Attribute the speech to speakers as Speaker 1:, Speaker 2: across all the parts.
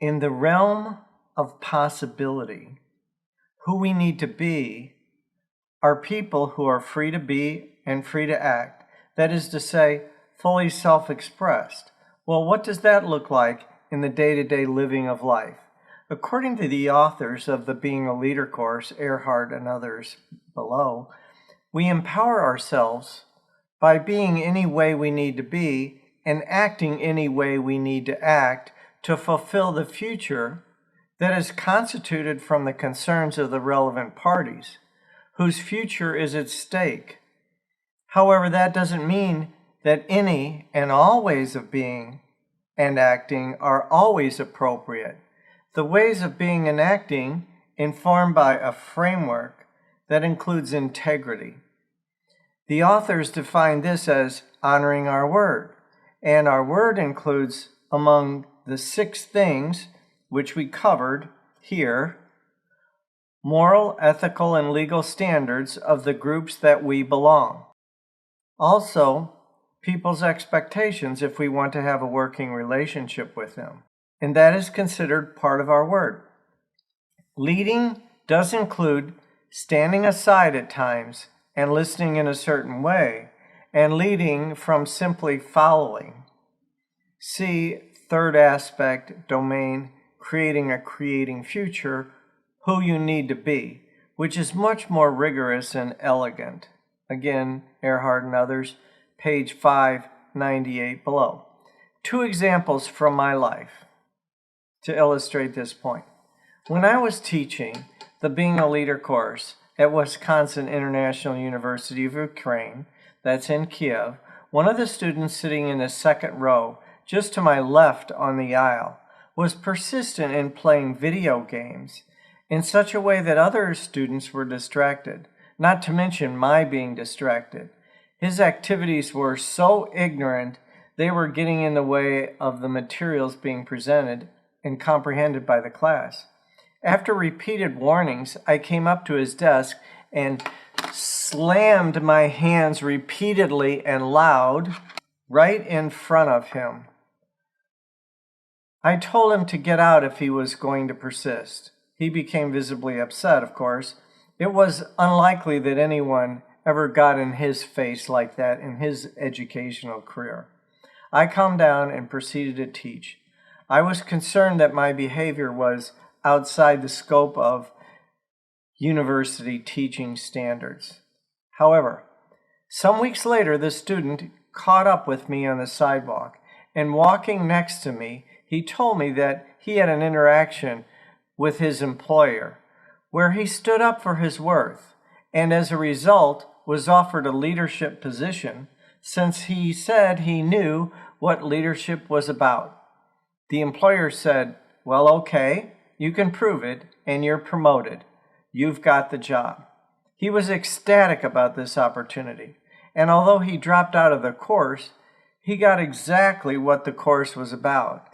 Speaker 1: In the realm of possibility, who we need to be are people who are free to be and free to act. That is to say, fully self-expressed. Well, what does that look like in the day-to-day living of life? According to the authors of the Being a Leader course, Earhart and others below, we empower ourselves by being any way we need to be and acting any way we need to act to fulfill the future that is constituted from the concerns of the relevant parties, whose future is at stake. However, that doesn't mean that any and all ways of being and acting are always appropriate. The ways of being and acting informed by a framework that includes integrity. The authors define this as honoring our word, and our word includes, among the 6 things which we covered here, moral, ethical, and legal standards of the groups that we belong. Also, people's expectations if we want to have a working relationship with them. And that is considered part of our word. Leading does include standing aside at times and listening in a certain way, and leading from simply following. See third aspect, domain, creating future, who you need to be, which is much more rigorous and elegant. Again, Earhart and others, page 598 below. 2 examples from my life to illustrate this point. When I was teaching the Being a Leader course at Wisconsin International University of Ukraine, that's in Kiev, one of the students sitting in the second row, just to my left on the aisle, was persistent in playing video games in such a way that other students were distracted, not to mention my being distracted. His activities were so ignorant, they were getting in the way of the materials being presented and comprehended by the class. After repeated warnings, I came up to his desk and slammed my hands repeatedly and loud right in front of him. I told him to get out if he was going to persist. He became visibly upset, of course. It was unlikely that anyone ever got in his face like that in his educational career. I calmed down and proceeded to teach. I was concerned that my behavior was outside the scope of university teaching standards. However, some weeks later, the student caught up with me on the sidewalk, and walking next to me, he told me that he had an interaction with his employer where he stood up for his worth, and as a result was offered a leadership position since he said he knew what leadership was about. The employer said, "Well, okay, you can prove it, and you're promoted. You've got the job." He was ecstatic about this opportunity, and although he dropped out of the course, he got exactly what the course was about.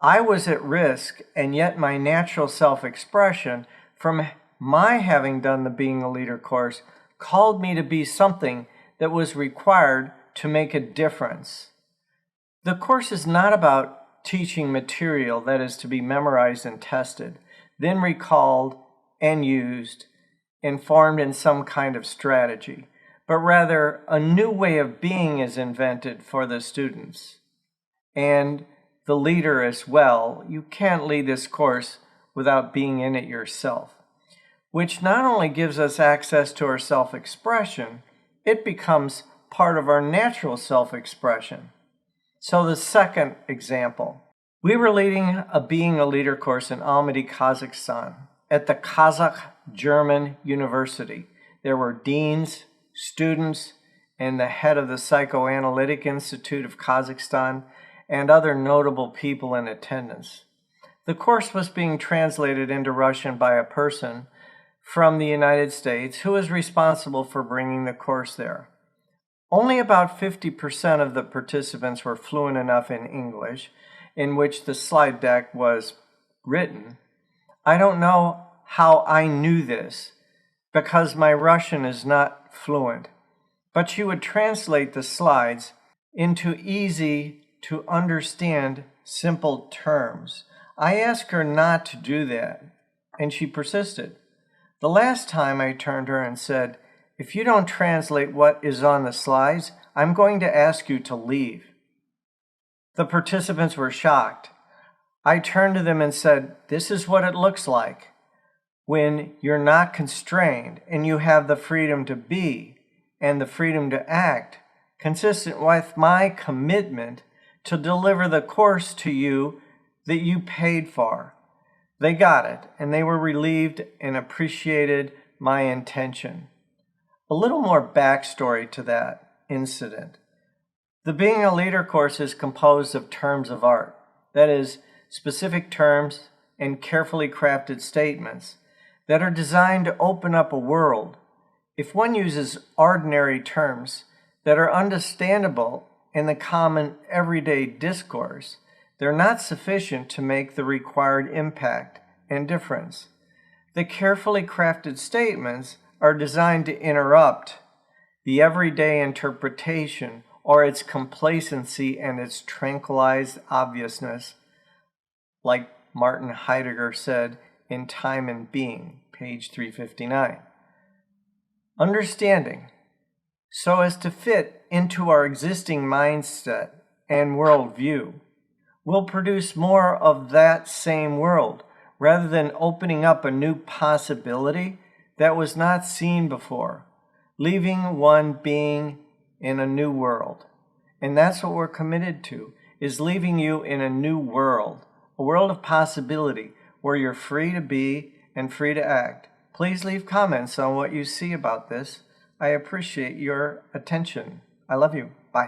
Speaker 1: I was at risk, and yet my natural self-expression from my having done the Being a Leader course called me to be something that was required to make a difference. The course is not about teaching material that is to be memorized and tested, then recalled and used, informed in some kind of strategy, but rather a new way of being is invented for the students. And the leader as well. You can't lead this course without being in it yourself, which not only gives us access to our self-expression, it becomes part of our natural self-expression. So the second example, we were leading a Being a Leader course in Almaty, Kazakhstan, at the Kazakh German University. There were deans, students, and the head of the Psychoanalytic Institute of Kazakhstan, and other notable people in attendance. The course was being translated into Russian by a person from the United States who was responsible for bringing the course there. Only about 50% of the participants were fluent enough in English, in which the slide deck was written. I don't know how I knew this, because my Russian is not fluent, but she would translate the slides into easy to understand simple terms. I asked her not to do that, and she persisted. The last time I turned to her and said, "If you don't translate what is on the slides, I'm going to ask you to leave." The participants were shocked. I turned to them and said, "This is what it looks like when you're not constrained and you have the freedom to be and the freedom to act, consistent with my commitment to deliver the course to you that you paid for." They got it, and they were relieved and appreciated my intention. A little more backstory to that incident. The Being a Leader course is composed of terms of art, that is, specific terms and carefully crafted statements that are designed to open up a world. If one uses ordinary terms that are understandable in the common everyday discourse, they're not sufficient to make the required impact and difference. The carefully crafted statements are designed to interrupt the everyday interpretation or its complacency and its tranquilized obviousness, like Martin Heidegger said in Time and Being, page 359. Understanding, so as to fit into our existing mindset and worldview, will produce more of that same world, rather than opening up a new possibility that was not seen before, leaving one being in a new world. And that's what we're committed to, is leaving you in a new world, a world of possibility where you're free to be and free to act. Please leave comments on what you see about this. I appreciate your attention. I love you.